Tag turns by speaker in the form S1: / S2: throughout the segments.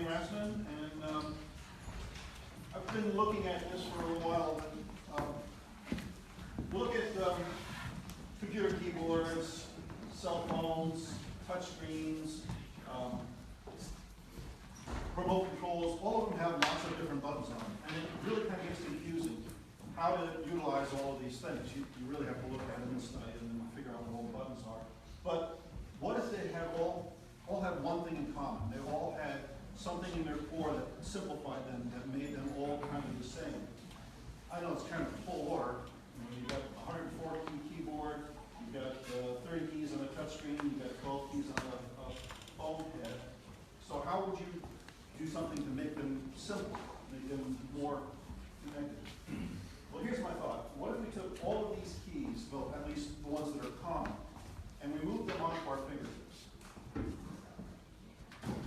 S1: and I've been looking at this for a little while. Look at computer keyboards, cell phones, touch screens, remote controls. All of them have lots of different buttons on them, and it really kind of gets confusing how to utilize all of these things. You really have to look at them and study them and figure out what all the buttons are. But what if they have all have one thing in common? They all had something in their core that simplified them, that made them all kind of the same. I know it's kind of full order. You've got a 104 key keyboard, you've got 30 keys on a touch screen, you've got 12 keys on a phone head. So how would you do something to make them simple, make them more connected? Well, here's my thought. What if we took all of these keys, well, at least the ones that are common, and we moved them onto our fingertips?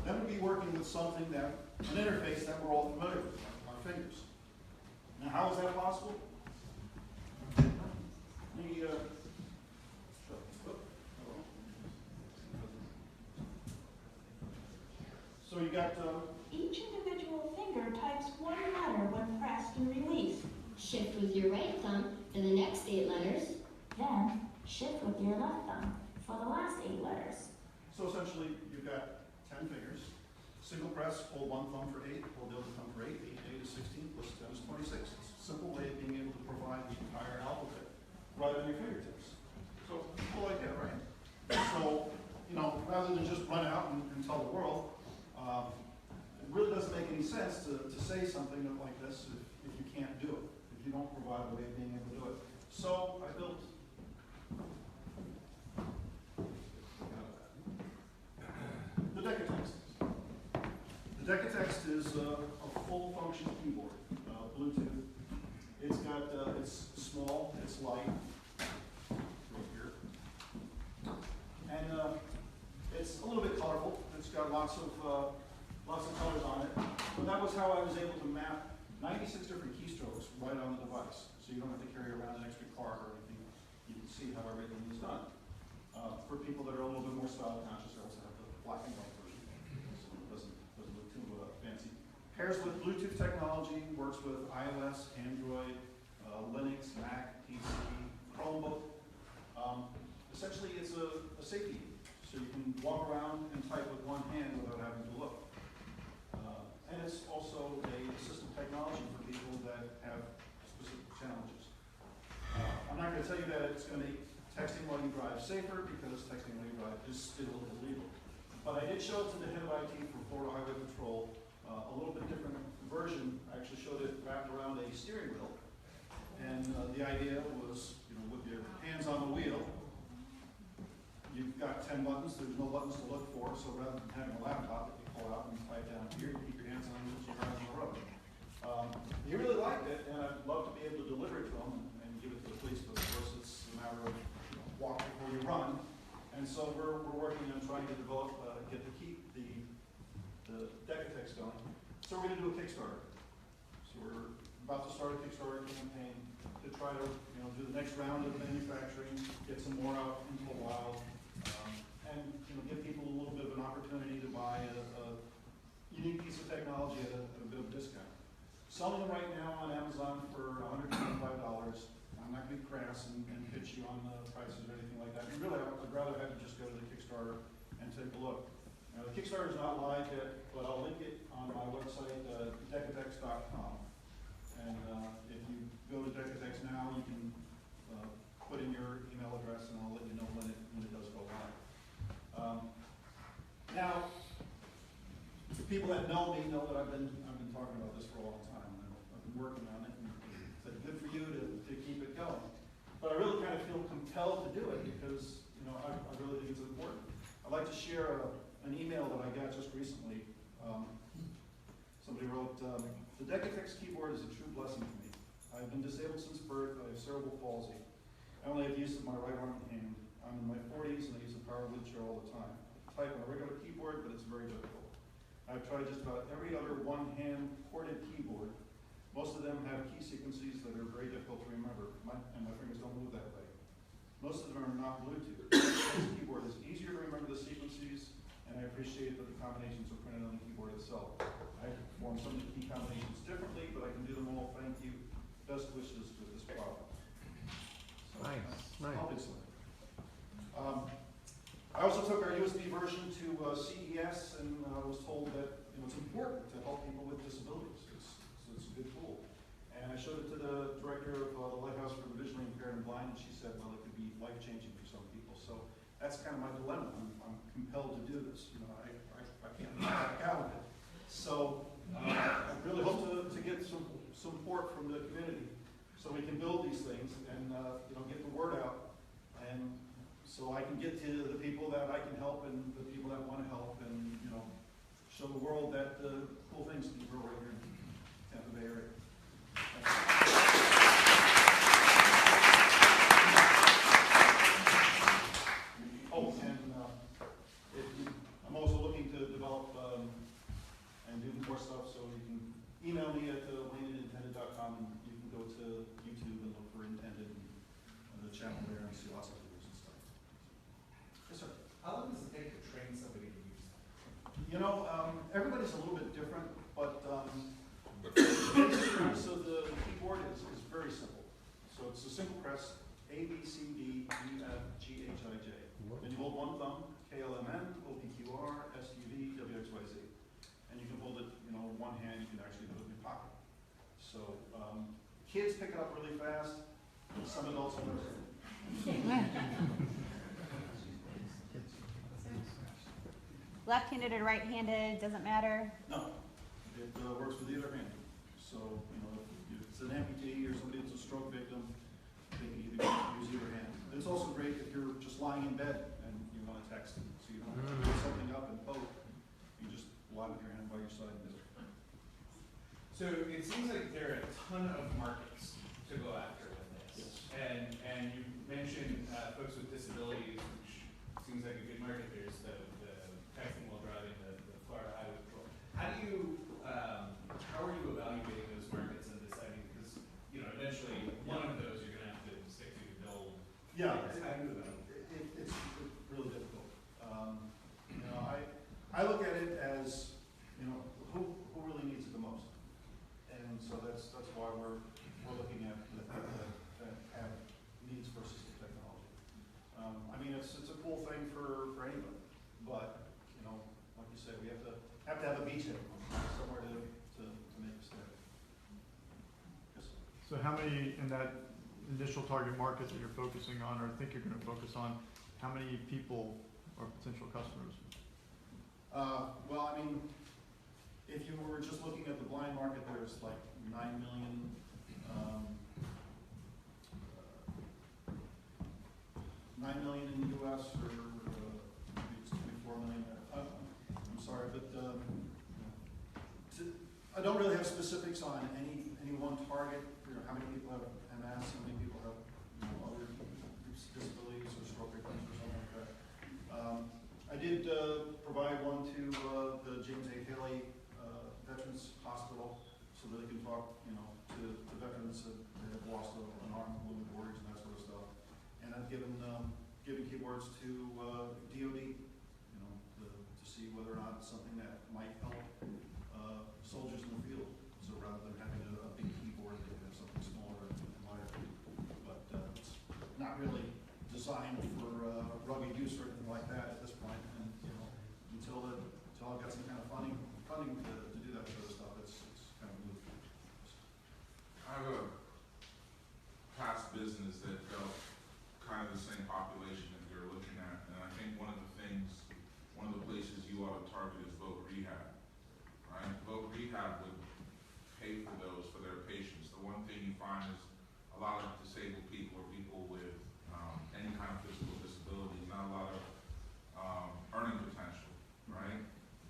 S1: Then we'd be working with something that, an interface that we're all familiar with, our fingers. Now, how is that possible? So you got
S2: each individual finger types one letter when pressed and released.
S3: Shift with your right thumb for the next 8 letters.
S2: Then shift with your left thumb for the last 8 letters.
S1: So essentially, you've got 10 fingers. Single press, hold one thumb for 8, hold the other thumb for 8. 8 is 16, plus 10 is 26. It's a simple way of being able to provide the entire alphabet right on your fingertips. So, cool idea, right? So, rather than just run out and tell the world, it really doesn't make any sense to say something like this if you can't do it, if you don't provide a way of being able to do it. So, I built the Decatext. The Decatext is a full-function keyboard, Bluetooth. It's small, it's light, right here, and it's a little bit colorful. It's got lots of colors on it. But that was how I was able to map 96 different keystrokes right on the device, so you don't have to carry around an extra card or anything. You can see how everything is done. For people that are a little bit more style conscious, I also have the black and white version, so it doesn't look too fancy. Pairs with Bluetooth technology, works with iOS, Android, Linux, Mac, PC, Chromebook. Essentially, it's a safety aid, so you can walk around and type with one hand without having to look. And it's also a assistive technology for people that have specific challenges. I'm not going to tell you that it's going to make texting while you drive safer, because texting while you drive is still illegal. But I did show it to the head of IT for Florida Highway Patrol, a little bit different version. I actually showed it wrapped around a steering wheel. And the idea was, with your hands on the wheel, you've got 10 buttons. There's no buttons to look for, so rather than having a laptop that you pull out and type down here, you keep your hands on it as you drive on the road. He really liked it, and I'd love to be able to deliver it to him and give it to the police, but of course it's a matter of walk before you run. And so we're working on trying to develop, get the Decatext going. So we're going to do a Kickstarter. So we're about to start a Kickstarter campaign to try to do the next round of manufacturing, get some more out into the wild, and give people a little bit of an opportunity to buy a unique piece of technology at a bit of a discount. Selling them right now on Amazon for $125. I'm not going to be crass and pitch you on the prices or anything like that. Really, I'd rather have you just go to the Kickstarter and take a look. Now, the Kickstarter is not live yet, but I'll link it on my website, decatext.com. And if you go to Decatext now, you can put in your email address, and I'll let you know when it does go live. Now, the people that know me know that I've been talking about this for a long time. I've been working on it, and it's good for you to keep it going. But I really kind of feel compelled to do it because I really think it's important. I'd like to share an email that I got just recently. Somebody wrote, "The Decatext keyboard is a true blessing to me. I've been disabled since birth. I have cerebral palsy. I only have use of my right arm and hand. I'm in my 40s and I use a power wheelchair all the time. I type on a regular keyboard, but it's very difficult. I've tried just about every other one-hand corded keyboard. Most of them have key sequences that are very difficult to remember, and my fingers don't move that way. Most of them are not Bluetooth. This keyboard is easier to remember the sequences and I appreciate that the combinations are printed on the keyboard itself. I perform some of the key combinations differently, but I can do them all. Thank you. Best wishes with this product. So,
S4: Nice.
S1: obviously. I also took our USB version to CES and was told that it's important to help people with disabilities. It's a good tool. And I showed it to the director of the Lighthouse for the Visually Impaired and Blind, and she said, well, it could be life-changing for some people. So that's kind of my dilemma. I'm compelled to do this. I can't back out of it. So I really hope to get some support from the community so we can build these things and get the word out, and so I can get to the people that I can help and the people that want to help, and show the world that cool things can grow right here in Tampa Bay area. Oh, and I'm also looking to develop and do more stuff, so you can email me at wayne@in10did.com, and you can go to YouTube and look for In10did and the channel there and see lots of videos and stuff. Yes, sir.
S5: How long does it take to train somebody to use that?
S1: Everybody's a little bit different, but the basic premise of the keyboard is very simple. So it's a simple press, A, B, C, D, E, F, G, H, I, J. Then you hold one thumb, KLMN, OPQR, SUV, WXYZ. And you can hold it, one hand, you can actually put it in your pocket. So kids pick it up really fast, some adults will never.
S6: Left-handed or right-handed, doesn't matter.
S1: No, it works with either hand. So, if it's an amputee or somebody that's a stroke victim, they can either use either hand. And it's also great if you're just lying in bed and you want to text, so you don't have to put something up and poke. You just lie with your hand by your side and do it.
S5: So it seems like there are a ton of markets to go after with this.
S1: Yes.
S5: And you mentioned folks with disabilities, which seems like a good market. There's the texting while driving, the Florida Highway Patrol. How are you evaluating those markets and deciding, because, eventually one of those you're going to have to stick to build.
S1: Yeah,
S5: How do you evaluate?
S1: it's really difficult. I look at it as, who really needs it the most, and so that's why we're looking at the people that have needs versus the technology. It's a cool thing for anybody, but like you said, we have to have a beachhead somewhere to make a step. Yes.
S4: So how many in that initial target market that you're focusing on, or think you're going to focus on, how many people are potential customers?
S1: If you were just looking at the blind market, there's like 9 million. 9 million in the U.S. or maybe it's 24 million. I'm sorry, but I don't really have specifics on any one target. How many people have MS, how many people have other disabilities or stroke victims or something like that. I did provide one to the James A. Haley Veterans Hospital so that they can talk, to veterans that have lost an arm, limb, organs, and that sort of stuff. And I've given keyboards to DoD, to see whether or not it's something that might help soldiers in the field. So rather than having a big keyboard, they have something smaller and lighter. But it's not really designed for rugged use or anything like that at this point. And until I've got some kind of funding to do that sort of stuff, it's kind of moot.
S7: I have a past business that dealt kind of the same population that you're looking at, and I think one of the places you ought to target is voc rehab, right? Voc rehab would pay for those for their patients. The one thing you find is a lot of disabled people or people with any kind of physical disability, not a lot of earning potential, right?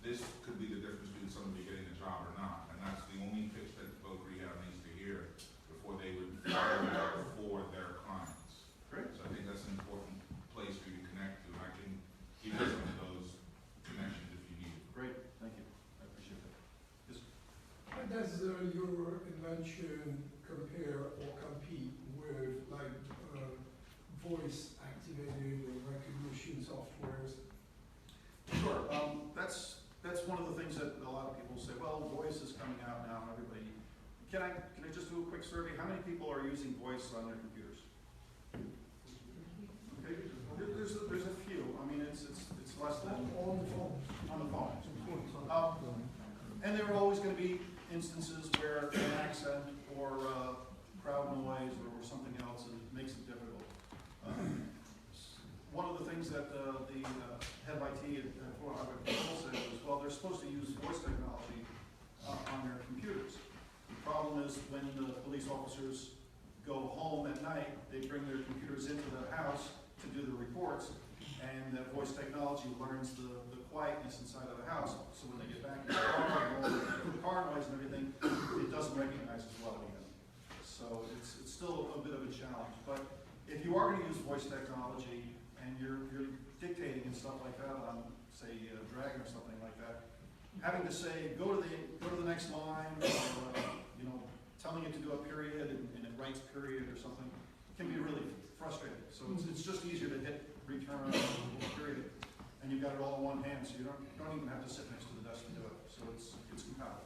S7: This could be the difference between somebody getting a job or not, and that's the only pitch that voc rehab needs to hear before they would fire for their clients.
S1: Great.
S7: So I think that's an important place for you to connect to, and I can give you some of those connections if you need it.
S1: Great, thank you. I appreciate that. Yes.
S8: How does your invention compare or compete with voice activated or recognition softwares?
S1: Sure. That's one of the things that a lot of people say, well, voice is coming out now, everybody. Can I just do a quick survey? How many people are using voice on their computers? Okay, there's a few. I mean, it's less than
S8: On the phone.
S1: on the phone. And there are always going to be instances where an accent or crowd noise or something else makes it difficult. One of the things that the head of IT at Florida Highway Patrol said was, well, they're supposed to use voice technology on their computers. The problem is when the police officers go home at night, they bring their computers into the house to do the reports, and that voice technology learns the quietness inside of the house. So when they get back in the car, and all the car noise and everything, it doesn't recognize as well again. So it's still a bit of a challenge. But if you are going to use voice technology and you're dictating and stuff like that on, say, Dragon or something like that, having to say go to the next line, or telling it to do a period and it writes period or something can be really frustrating. So it's just easier to hit return or period, and you've got it all in one hand, so you don't even have to sit next to the desk to do it. So it's compatible.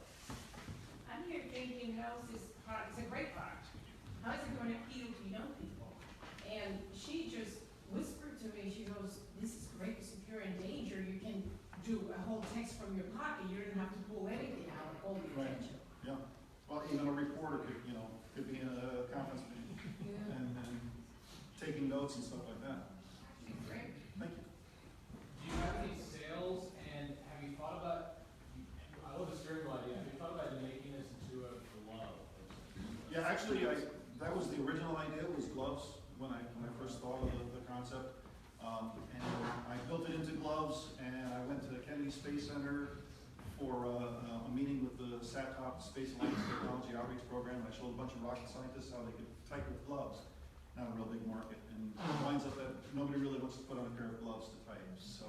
S9: I'm here thinking, how is this product, it's a great product, how is it going to appeal to young people? And she just whispered to me, she goes, this is great, secure, and danger, you can do a whole text from your pocket, you don't have to pull anything out, hold the
S1: Right.
S9: attention.
S1: Yeah. Well, even a reporter could be in a conference meeting
S9: Yeah.
S1: and taking notes and stuff like that.
S9: Great.
S1: Thank you.
S5: Do you have any sales, and have you thought about, I love the steering wheel idea, have you thought about making this into a glove?
S1: Yeah, actually, that was the original idea, was gloves, when I first thought of the concept. And I built it into gloves, and I went to the Kennedy Space Center for a meeting with the SATOP Space Alliance Technology Outreach Program. I showed a bunch of rocket scientists how they could type with gloves. Not a real big market, and it winds up that nobody really wants to put on a pair of gloves to type. So,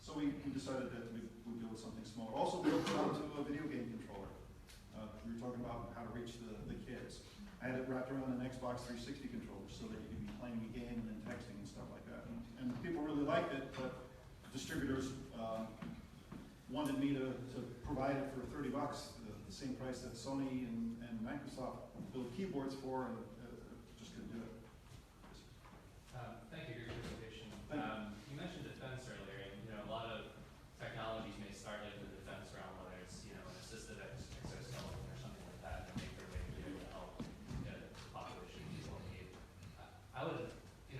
S1: so we decided that we'd go with something smaller. Also built it onto a video game controller. We were talking about how to reach the kids. I had it wrapped around an Xbox 360 controller so that you could be playing the game and then texting and stuff like that. And people really liked it, but distributors wanted me to provide it for $30, the same price that Sony and Microsoft build keyboards for, and just couldn't do it.
S5: Thank you for your presentation.
S1: Thank you.
S5: You mentioned defense earlier, and a lot of technologies may start in the defense realm, whether it's an assisted exoskeleton or something like that, and make their way to be able to help the population people in need. I would,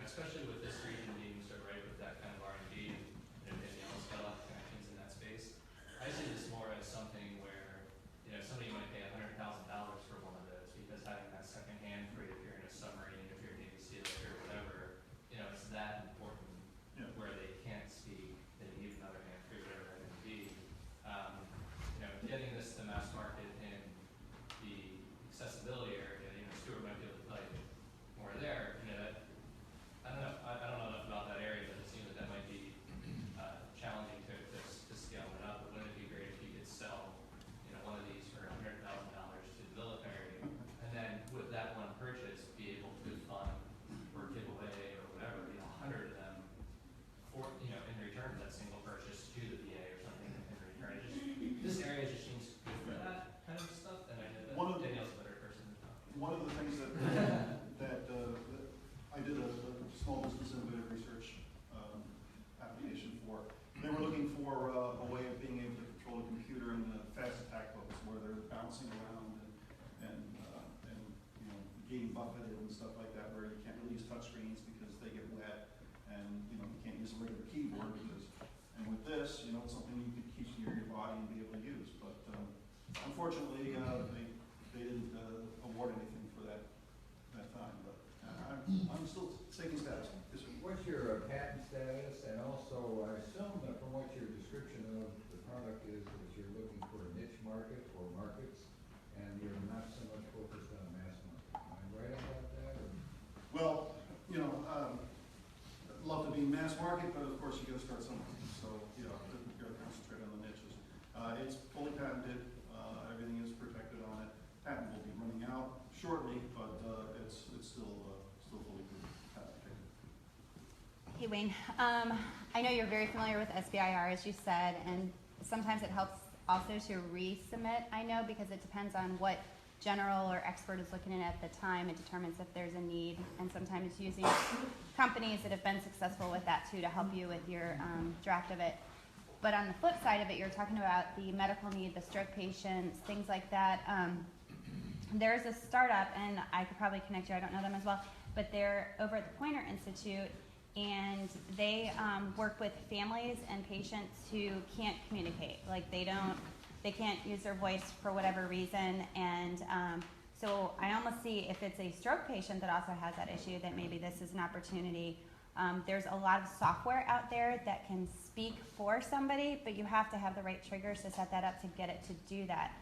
S5: especially with this region being so ripe with that kind of R&D and skeleton connections in that space, I see this more as something where somebody might pay $100,000 for one of those, because having that second hand for you if you're in a submarine, if you're a Navy SEAL or whatever, it's that important.
S1: Yeah.
S5: Where they can't speak, they need another hand for whatever that may be. Getting this to mass market in the accessibility area, Stuart might be able to tell you more there. I don't know. I don't know enough about that area, but it seems that might be challenging to scale it up. But wouldn't it be great if you could sell, one of these for $100,000 to the military, and then with that one purchase, be able to fund or give away or whatever, 100 of them for, in return for that single purchase to the VA or something in return. This area just seems good for that kind of stuff, and I know that Danielle's a better person to talk.
S1: One of the things that I did a small business innovative research application for. They were looking for a way of being able to control a computer in the fast attack modes, where they're bouncing around and getting buffeted and stuff like that, where you can't really use touch screens because they get wet, and you can't use a regular keyboard because. And with this, it's something you could keep near your body and be able to use. But unfortunately, they didn't award anything for that time. But I'm still taking status. Yes, sir.
S10: What's your patent status? And also, I assume that from what your description of the product is, that you're looking for a niche market or markets, and you're not so much focused on mass market. Am I right about that? Or?
S1: Well, I'd love to be mass market, but of course you got to start somewhere. So, you got to concentrate on the niches. It's fully patented. Everything is protected on it. Patent will be running out shortly, but it's still fully patent protected.
S6: Hey, Wayne. I know you're very familiar with SBIR, as you said, and sometimes it helps also to resubmit, I know, because it depends on what general or expert is looking at the time. It determines if there's a need, and sometimes using companies that have been successful with that too to help you with your draft of it. But on the flip side of it, you're talking about the medical need, the stroke patients, things like that. There's a startup, and I could probably connect you, I don't know them as well, but they're over at the Pointer Institute, and they work with families and patients who can't communicate. Like they can't use their voice for whatever reason, and so I almost see if it's a stroke patient that also has that issue, that maybe this is an opportunity. There's a lot of software out there that can speak for somebody, but you have to have the right triggers to set that up to get it to do that.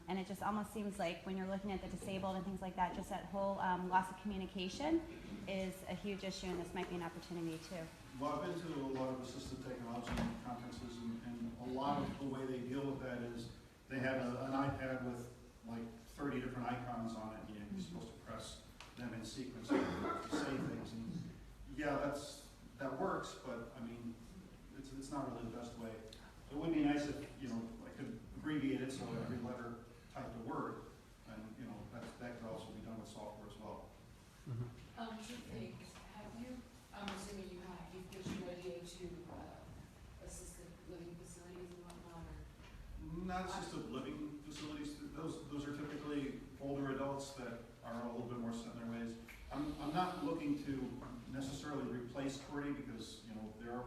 S6: And it just almost seems like when you're looking at the disabled and things like that, just that whole loss of communication is a huge issue, and this might be an opportunity too.
S1: Well, I've been to a lot of assistive technology conferences, and a lot of the way they deal with that is they have an iPad with like 30 different icons on it, and you're supposed to press them in sequence to say things. And yeah, that works, but I mean, it's not really the best way. It would be nice if, you know, I could abbreviate it so every letter typed a word, and you know, that could also be done with software as well.
S9: Two things. Have you, I'm assuming you have, you've pitched your idea to assisted living facilities and whatnot, or?
S1: Not assisted living facilities, those are typically older adults that are a little bit more set in their ways. I'm not looking to necessarily replace QWERTY, because, you know, there are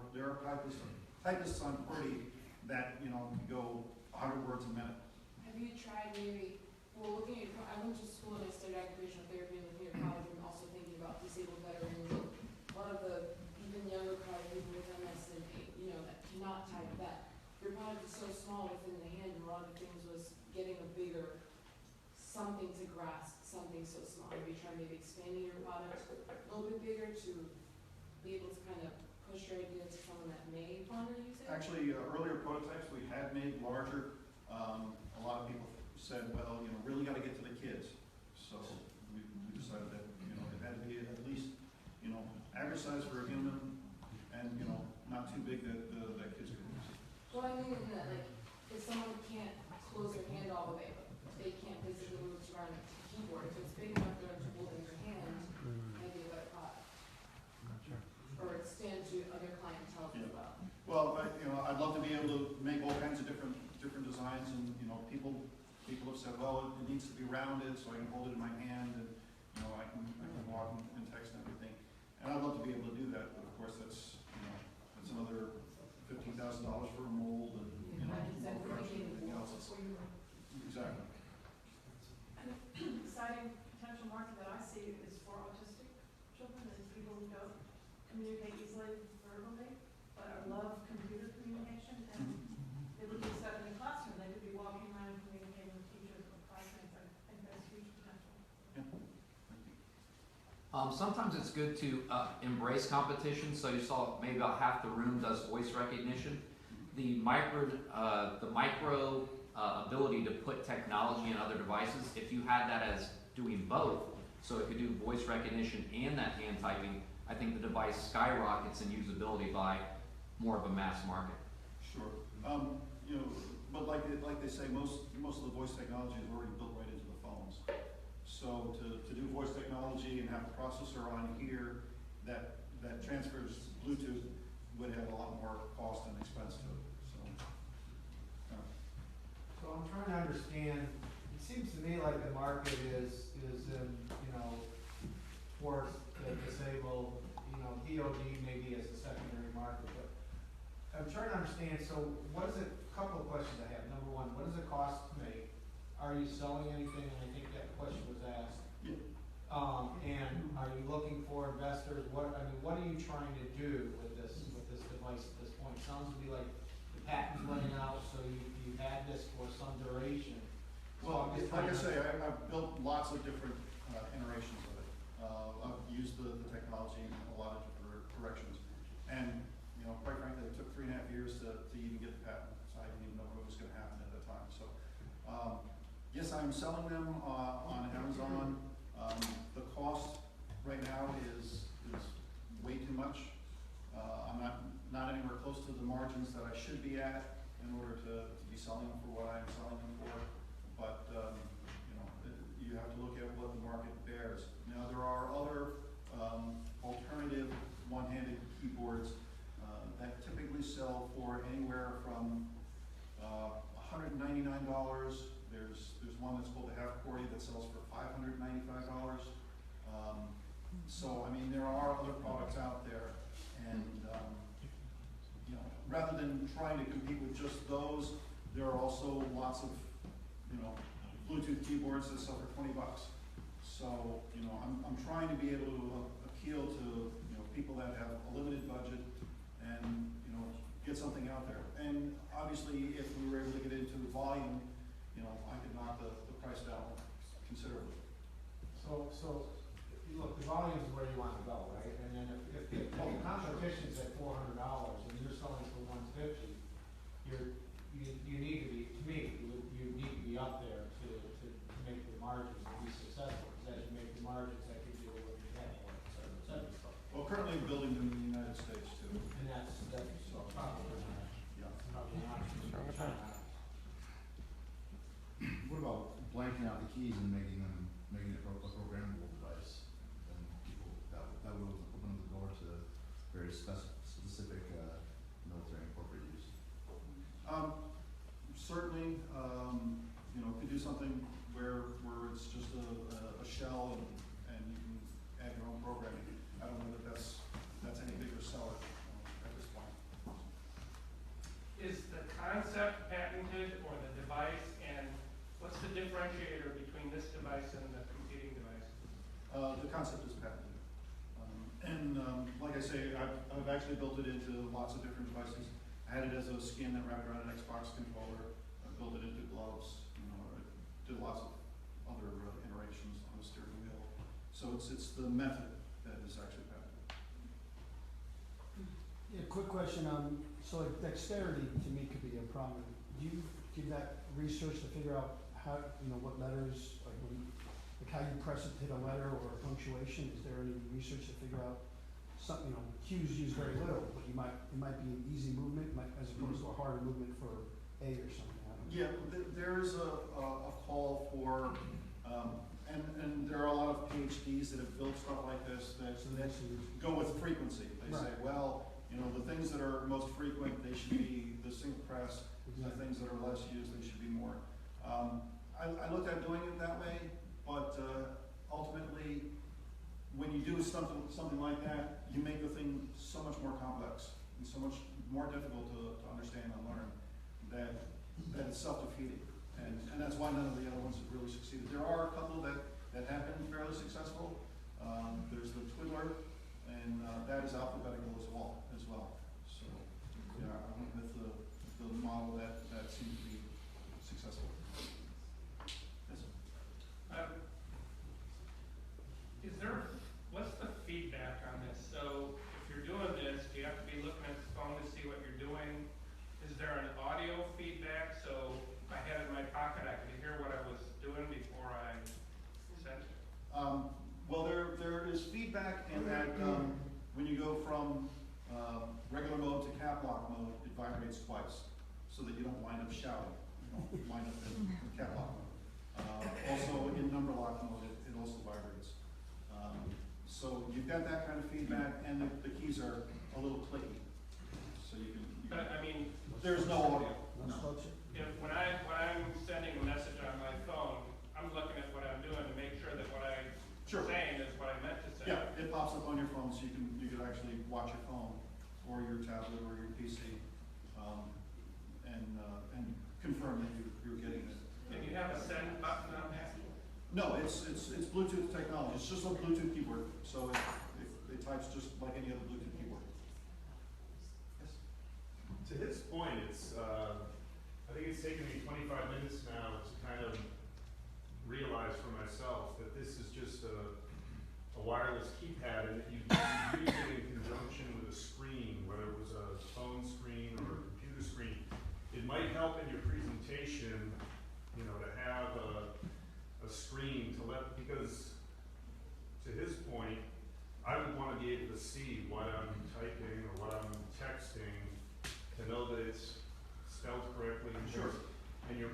S1: typists on QWERTY that, you know, can go 100 words a minute.
S9: Have you tried maybe, well, looking at, I went to school and I studied occupational therapy, and looking at college, and also thinking about disabled veterans, and a lot of the even younger crowd, people with MS and, you know, that cannot type that. Your product is so small within the hand, and a lot of the things was getting a bigger, something to grasp, something so small. Have you tried maybe expanding your product a little bit bigger to be able to kind of push your idea to someone that may want to use it?
S1: Actually, earlier prototypes we had made larger. A lot of people said, well, you know, really got to get to the kids. So we decided that, you know, it had to be at least, you know, average size for a human, and, you know, not too big that kids could use.
S9: Well, I mean, that, like, if someone can't close their hand all the way, they can't physically move around a keyboard, if it's big enough for them to hold in their hand, maybe a better product. Or extend to other clientele as well.
S1: Well, you know, I'd love to be able to make all kinds of different designs, and you know, people have said, well, it needs to be rounded so I can hold it in my hand, and you know, I can walk and text and everything. And I'd love to be able to do that, but of course, that's, you know, that's another $15,000 for a mold, and you know, more production and everything else. Exactly.
S11: An exciting potential market that I see is for autistic children and people who don't communicate easily verbally, but love computer communication, and they would be stuck in the classroom. They could be walking around communicating with teachers or classmates. I think there's huge potential.
S12: Sometimes it's good to embrace competition. So you saw maybe about half the room does voice recognition. The micro ability to put technology in other devices, if you had that as doing both, so it could do voice recognition and that hand typing, I think the device skyrockets in usability by more of a mass market.
S1: Sure. You know, but like they say, most of the voice technology is already built right into the phones. So to do voice technology and have a processor on here that transfers Bluetooth would have a lot more cost and expense to it.
S13: So I'm trying to understand, it seems to me like the market is in, you know, towards the disabled, you know, DOD maybe as a secondary market, but I'm trying to understand, so what is it, a couple of questions I have. Number one, what does it cost to make? Are you selling anything? And I think that question was asked.
S1: Yeah.
S13: And are you looking for investors? What are you trying to do with this device at this point? It sounds to me like the patent's running out, so you've had this for some duration.
S1: Well, like I say, I've built lots of different iterations of it. I've used the technology in a lot of different directions. And, you know, quite frankly, it took 3.5 years to even get the patent, so I didn't even know what was going to happen at the time. So, yes, I'm selling them on Amazon. The cost right now is way too much. I'm not not anywhere close to the margins that I should be at in order to be selling them for what I'm selling them for. But, you have to look at what the market bears. Now, there are other alternative one-handed keyboards that typically sell for anywhere from $199. There's one that's called the half QWERTY that sells for $595. So, I mean, there are other products out there, and, rather than trying to compete with just those, there are also lots of, Bluetooth keyboards that sell for $20. So, I'm trying to be able to appeal to, people that have a limited budget and, get something out there. And obviously, if we were able to get into the volume, I could knock the price down considerably.
S13: So, look, the volume is where you wanna go, right? And then if the competition's at $400 and you're selling for $150, you need to be, to me, you need to be up there to make the margins to be successful. Because as you make the margins, that gives you a little bit of that,
S1: Well, currently building them in the United States too.
S13: and that's probably not,
S1: Yeah.
S13: probably not.
S14: What about blanking out the keys and making it a programmable device? And people, that would open the door to very specific military and corporate use.
S1: Certainly, could do something where it's just a shell and you can add your own programming. I don't know that that's any bigger seller at this point.
S15: Is the concept patented or the device, and what's the differentiator between this device and the competing device?
S1: The concept is patented. Like I say, I've actually built it into lots of different devices. I had it as a skin that wrapped around an Xbox controller. I built it into gloves. I did lots of other iterations on the steering wheel. So it's the method that is actually patented.
S16: Yeah, quick question. So like dexterity to me could be a problem. Do you give that research to figure out how, what letters, like how you press it to hit a letter or a punctuation? Is there any research to figure out something, Q's use very little, but it might be an easy movement as opposed to a harder movement for A or something? I don't know.
S1: Yeah, there's a call for, and there are a lot of PhDs that have built stuff like this that go with frequency. They say, well, the things that are most frequent, they should be the single press. The things that are less used, they should be more. I looked at doing it that way, but ultimately, when you do something like that, you make the thing so much more complex and so much more difficult to understand and learn that it's self-defeating. And that's why none of the other ones have really succeeded. There are a couple that have been fairly successful. There's the Twiddler, and that is alphabetical as well. So, yeah, I went with the model that seemed to be successful. Yes, sir.
S15: What's the feedback on this? So if you're doing this, do you have to be looking at the phone to see what you're doing? Is there an audio feedback? So if I had it in my pocket, I could hear what I was doing before I sent it?
S1: Well, there is feedback in that when you go from regular mode to cap lock mode, it vibrates twice, so that you don't wind up shouting. You don't wind up in cap lock mode. Also, in number lock mode, it also vibrates. So you've got that kind of feedback, and the keys are a little clicky. So you can.
S15: But I mean,
S1: there's no audio.
S16: No.
S15: When I'm sending a message on my phone, I'm looking at what I'm doing to make sure that what I'm saying is what I meant to say.
S1: Yeah, it pops up on your phone, so you can actually watch your phone or your tablet or your PC, and confirm that you're getting it.
S15: And you have a send button on that?
S1: No, it's Bluetooth technology. It's just a Bluetooth keyboard, so it types just like any other Bluetooth keyboard. Yes.
S17: To his point, I think it's taken me 25 minutes now to kind of realize for myself that this is just a wireless keypad, and that you use it in conjunction with a screen, whether it was a phone screen or a computer screen. It might help in your presentation, to have a screen because to his point, I would want to be able to see what I'm typing or what I'm texting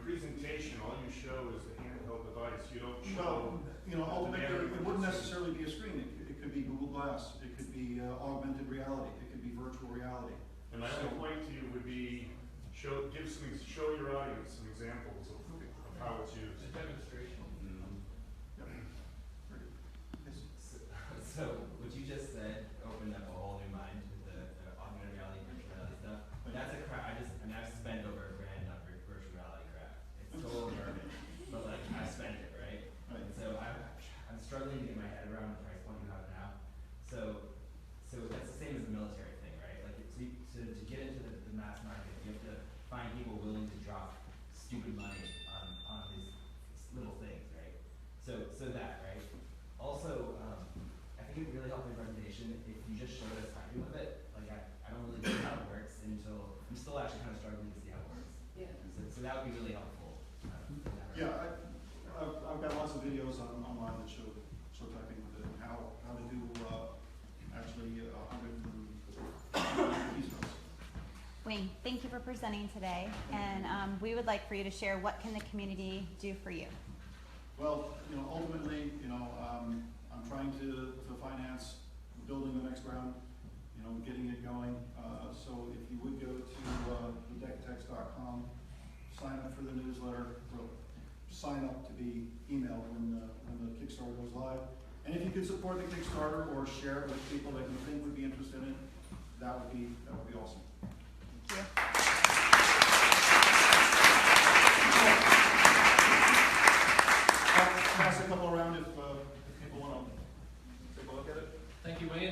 S17: your presentation, all you show is the handheld device, you don't
S1: So,
S17: show.
S1: you know, ultimately, it wouldn't
S17: It's-
S1: necessarily be a screen. It could be Google Glass, it could be augmented reality, it could be virtual reality.
S17: And my only point to you would be, show your audience some examples of how it's used.
S5: A demonstration.
S18: So, what you just said opened up a whole new mind with the augmented reality, virtual reality stuff. That's a crap. I've spent over $1,000 on virtual reality crap. It's total garbage, but like I spent it, right? And so I'm struggling to get my head around the price point you have now. So that's the same as the military thing, right? Like to get into the mass market, you have to find people willing to drop stupid money on these little things, right? So that, right? Also, I think it really helped my presentation if you just showed us how to do with it. Like I don't really know how it works until I'm still actually kind of struggling to see how it works.
S9: Yeah.
S18: So that would be really helpful.
S1: Yeah, I've got lots of videos online that show typing with it and how to do actually 100 keys.
S6: Wayne, thank you for presenting today, and we would like for you to share what can the community do for you.
S1: Well, you know, ultimately, you know, I'm trying to finance building the next round, you know, getting it going. So if you would go to thedeckatext.com, sign up for the newsletter, or sign up to be emailed when the Kickstarter goes live. And if you could support the Kickstarter or share it with people that you think would be interested in it, that would be awesome.
S6: Thank you.
S1: Pass a couple around if people want to take a look at it.
S5: Thank you, Wayne.